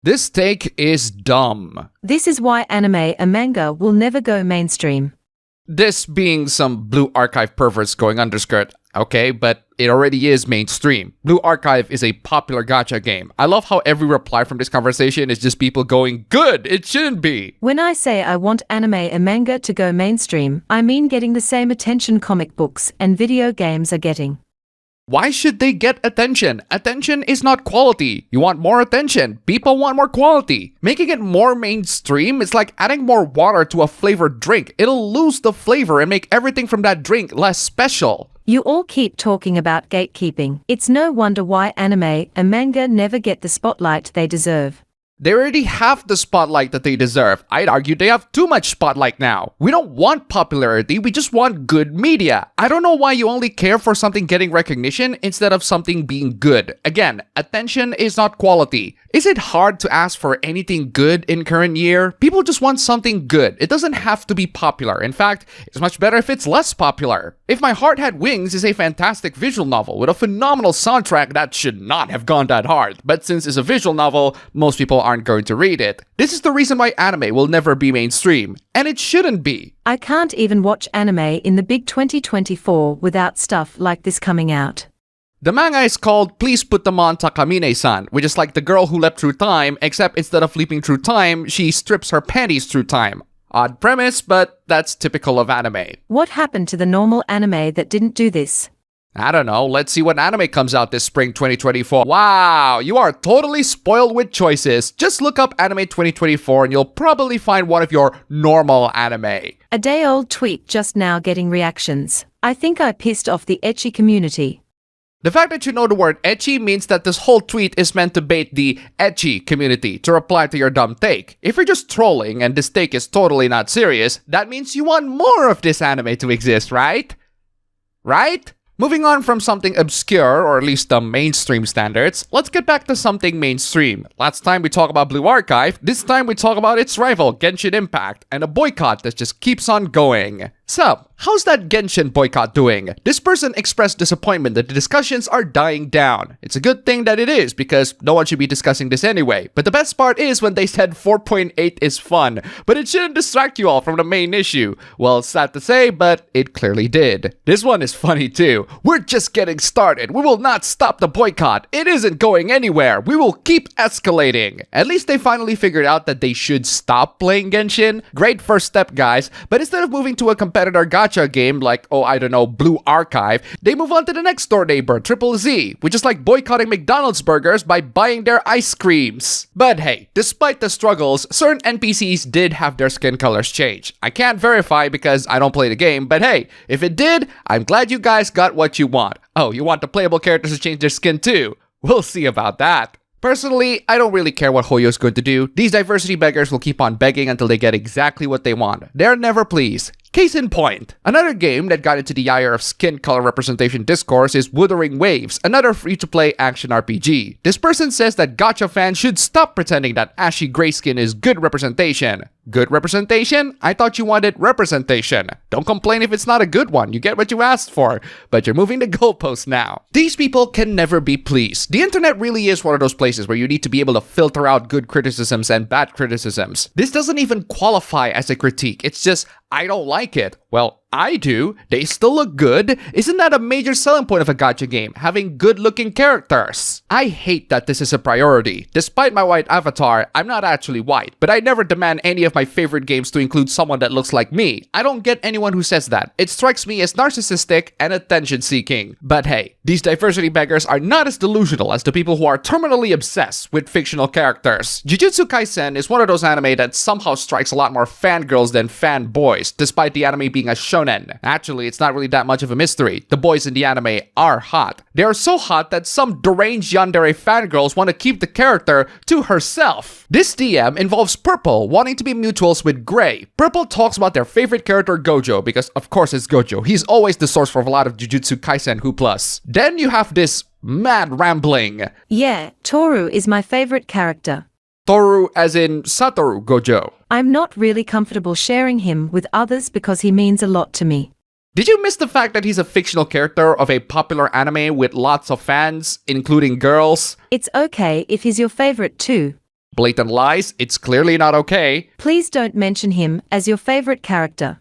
This take is dumb. This is why anime and manga will never go mainstream. This being some Blue Archive perverts going underskirt, okay, but it already is mainstream. Blue Archive is a popular gacha game. I love how every reply from this conversation is just people going, good, it shouldn't be. When I say I want anime and manga to go mainstream, I mean getting the same attention comic books and video games are getting. Why should they get attention? Attention is not quality. You want more attention. People want more quality. Making it more mainstream is like adding more water to a flavored drink. It'll lose the flavor and make everything from that drink less special. You all keep talking about gatekeeping. It's no wonder why anime and manga never get the spotlight they deserve. They already have the spotlight that they deserve. I'd argue they have too much spotlight now. We don't want popularity, we just want good media. I don't know why you only care for something getting recognition instead of something being good. Again, attention is not quality. Is it hard to ask for anything good in current year? People just want something good. It doesn't have to be popular. In fact, it's much better if it's less popular. If My Heart Had Wings is a fantastic visual novel with a phenomenal soundtrack that should not have gone that hard. But since it's a visual novel, most people aren't going to read it. This is the reason why anime will never be mainstream. And it shouldn't be. I can't even watch anime in the big 2024 without stuff like this coming out. The manga is called Please Put Them On Takamine-san, which is like the girl who leapt through time, except instead of leaping through time, she strips her panties through time. Odd premise, but that's typical of anime. What happened to the normal anime that didn't do this? I don't know, let's see what anime comes out this spring 2024. Wow, you are totally spoiled with choices. Just look up anime 2024 and you'll probably find one of your normal anime. A day-old tweet just now getting reactions. I think I pissed off the ecchi community. The fact that you know the word ecchi means that this whole tweet is meant to bait the ecchi community to reply to your dumb take. If you're just trolling and this take is totally not serious, that means you want more of this anime to exist, right? Right? Moving on from something obscure, or at least the mainstream standards, let's get back to something mainstream. Last time we talked about Blue Archive, this time we talk about its rival, Genshin Impact, and a boycott that just keeps on going. So, how's that Genshin boycott doing? This person expressed disappointment that the discussions are dying down. It's a good thing that it is, because no one should be discussing this anyway. But the best part is when they said 4.8 is fun, but it shouldn't distract you all from the main issue. Well, sad to say, but it clearly did. This one is funny too. We're just getting started. We will not stop the boycott. It isn't going anywhere. We will keep escalating. At least they finally figured out that they should stop playing Genshin. Great first step, guys. But instead of moving to a competitor gacha game like, oh, I don't know, Blue Archive, they move on to the next door neighbor, Triple Z, which is like boycotting McDonald's burgers by buying their ice creams. But hey, despite the struggles, certain NPCs did have their skin colors change. I can't verify because I don't play the game, but hey, if it did, I'm glad you guys got what you want. Oh, you want the playable characters to change their skin too? We'll see about that. Personally, I don't really care what Hoyo's going to do. These diversity beggars will keep on begging until they get exactly what they want. They're never pleased. Case in point, another game that got into the ire of skin color representation discourse is Wuthering Waves, another free-to-play action RPG. This person says that gacha fans should stop pretending that ashy gray skin is good representation. Good representation? I thought you wanted representation. Don't complain if it's not a good one, you get what you asked for. But you're moving the goalposts now. These people can never be pleased. The internet really is one of those places where you need to be able to filter out good criticisms and bad criticisms. This doesn't even qualify as a critique, it's just, I don't like it. Well, I do. They still look good. Isn't that a major selling point of a gacha game? Having good-looking characters. I hate that this is a priority. Despite my white avatar, I'm not actually white, but I never demand any of my favorite games to include someone that looks like me. I don't get anyone who says that. It strikes me as narcissistic and attention-seeking. But hey, these diversity beggars are not as delusional as the people who are terminally obsessed with fictional characters. Jujutsu Kaisen is one of those anime that somehow strikes a lot more fangirls than fanboys, despite the anime being a shonen. Actually, it's not really that much of a mystery. The boys in the anime are hot. They are so hot that some deranged yandere fangirls want to keep the character to herself. This DM involves Purple wanting to be mutuals with Gray. Purple talks about their favorite character Gojo, because of course it's Gojo. He's always the source for a lot of Jujutsu Kaisen hooplas. Then you have this mad rambling. Yeah, Toru is my favorite character. Toru as in Satoru Gojo. I'm not really comfortable sharing him with others because he means a lot to me. Did you miss the fact that he's a fictional character of a popular anime with lots of fans, including girls? It's okay if he's your favorite too. Blatant lies, it's clearly not okay. Please don't mention him as your favorite character.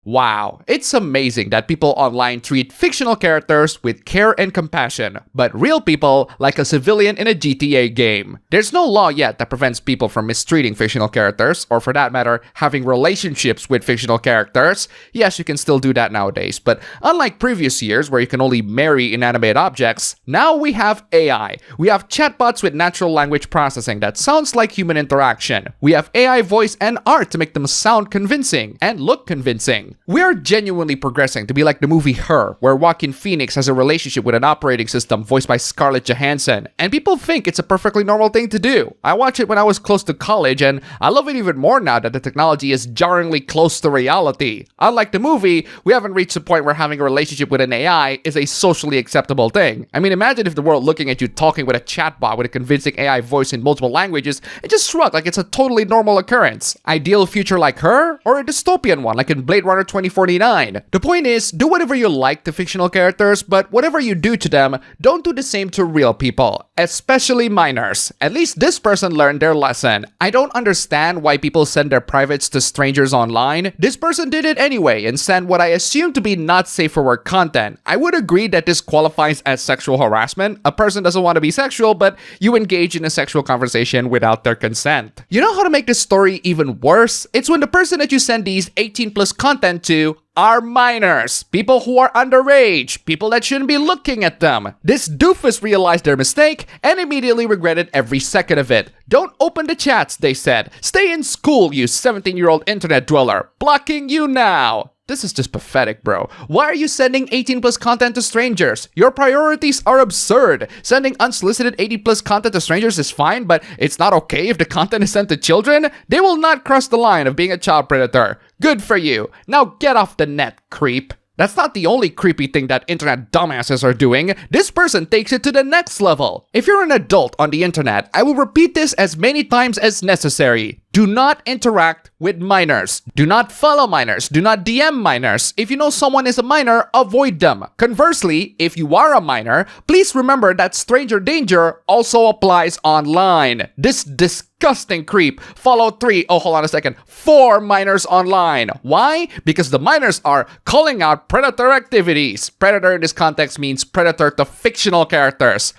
Wow, it's amazing that people online treat fictional characters with care and compassion, but real people like a civilian in a GTA game. There's no law yet that prevents people from mistreating fictional characters, or for that matter, having relationships with fictional characters. Yes, you can still do that nowadays, but unlike previous years where you can only marry inanimate objects, now we have AI. We have chatbots with natural language processing that sounds like human interaction. We have AI voice and art to make them sound convincing and look convincing. We are genuinely progressing to be like the movie Her, where Joaquin Phoenix has a relationship with an operating system voiced by Scarlett Johansson, and people think it's a perfectly normal thing to do. I watched it when I was close to college, and I love it even more now that the technology is jarringly close to reality. Unlike the movie, we haven't reached the point where having a relationship with an AI is a socially acceptable thing. I mean, imagine if the world looking at you talking with a chatbot with a convincing AI voice in multiple languages and just shrug like it's a totally normal occurrence. Ideal future like Her, or a dystopian one like in Blade Runner 2049. The point is, do whatever you like to fictional characters, but whatever you do to them, don't do the same to real people, especially minors. At least this person learned their lesson. I don't understand why people send their privates to strangers online. This person did it anyway and sent what I assume to be not safe for work content. I would agree that this qualifies as sexual harassment. A person doesn't want to be sexual, but you engage in a sexual conversation without their consent. You know how to make this story even worse? It's when the person that you send these 18+ content to are minors, people who are underage, people that shouldn't be looking at them. This doofus realized their mistake and immediately regretted every second of it. Don't open the chats, they said. Stay in school, you 17-year-old internet dweller. Blocking you now. This is just pathetic, bro. Why are you sending 18+ content to strangers? Your priorities are absurd. Sending unsolicited 18+ content to strangers is fine, but it's not okay if the content is sent to children? They will not cross the line of being a child predator. Good for you. Now get off the net, creep. That's not the only creepy thing that internet dumbasses are doing. This person takes it to the next level. If you're an adult on the internet, I will repeat this as many times as necessary. Do not interact with minors. Do not follow minors. Do not DM minors. If you know someone is a minor, avoid them. Conversely, if you are a minor, please remember that stranger danger also applies online. This disgusting creep followed 4 minors online. Why? Because the minors are calling out predator activities. Predator in this context means predator to fictional characters.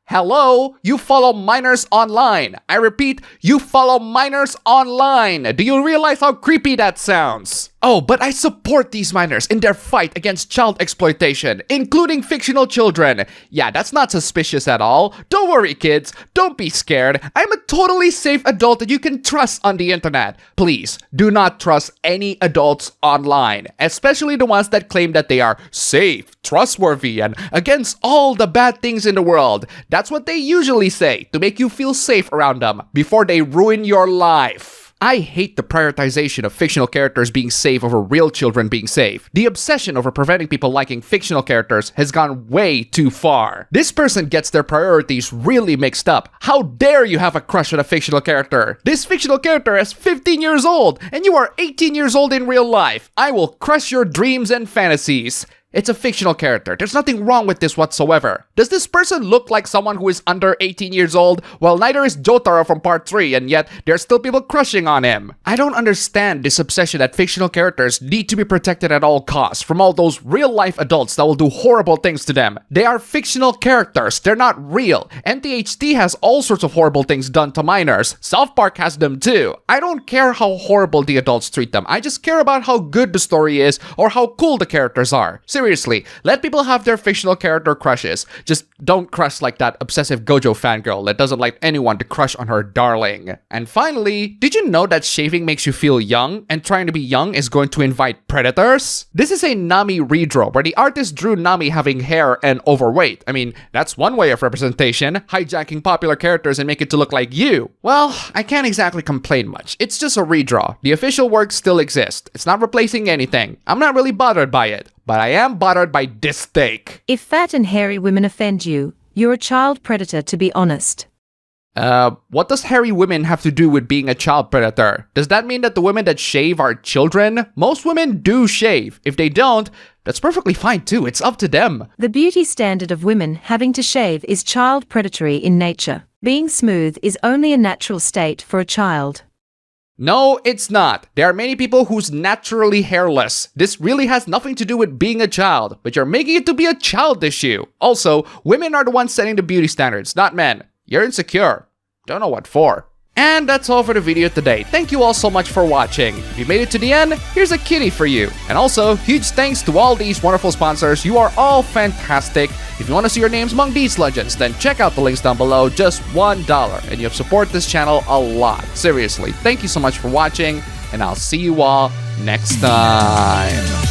Hello, you follow minors online. I repeat, you follow minors online. Do you realize how creepy that sounds? Oh, but I support these minors in their fight against child exploitation, including fictional children. Yeah, that's not suspicious at all. Don't worry, kids. Don't be scared. I'm a totally safe adult that you can trust on the internet. Please, do not trust any adults online, especially the ones that claim that they are safe, trustworthy, and against all the bad things in the world. That's what they usually say to make you feel safe around them before they ruin your life. I hate the prioritization of fictional characters being safe over real children being safe. The obsession over preventing people liking fictional characters has gone way too far. This person gets their priorities really mixed up. How dare you have a crush on a fictional character? This fictional character is 15 years old, and you are 18 years old in real life. I will crush your dreams and fantasies. It's a fictional character. There's nothing wrong with this whatsoever. Does this person look like someone who is under 18 years old? Well, neither is Jotaro from part 3, and yet there's still people crushing on him. I don't understand this obsession that fictional characters need to be protected at all costs from all those real-life adults that will do horrible things to them. They are fictional characters. They're not real. NTHT has all sorts of horrible things done to minors. South Park has them too. I don't care how horrible the adults treat them. I just care about how good the story is or how cool the characters are. Seriously, let people have their fictional character crushes. Just don't crush like that obsessive Gojo fangirl that doesn't like anyone to crush on her darling. And finally, did you know that shaving makes you feel young and trying to be young is going to invite predators? This is a Nami redraw where the artist drew Nami having hair and overweight. I mean, that's one way of representation, hijacking popular characters and make it to look like you. Well, I can't exactly complain much. It's just a redraw. The official work still exists. It's not replacing anything. I'm not really bothered by it. But I am bothered by this take. If fat and hairy women offend you, you're a child predator, to be honest. What does hairy women have to do with being a child predator? Does that mean that the women that shave are children? Most women do shave. If they don't, that's perfectly fine too. It's up to them. The beauty standard of women having to shave is child predatory in nature. Being smooth is only a natural state for a child. No, it's not. There are many people who's naturally hairless. This really has nothing to do with being a child, but you're making it to be a child issue. Also, women are the ones setting the beauty standards, not men. You're insecure. Don't know what for. And that's all for the video today. Thank you all so much for watching. If you made it to the end, here's a kitty for you. And also, huge thanks to all these wonderful sponsors. You are all fantastic. If you want to see your names among these legends, then check out the links down below. Just $1. And you have supported this channel a lot. Seriously, thank you so much for watching. And I'll see you all next time.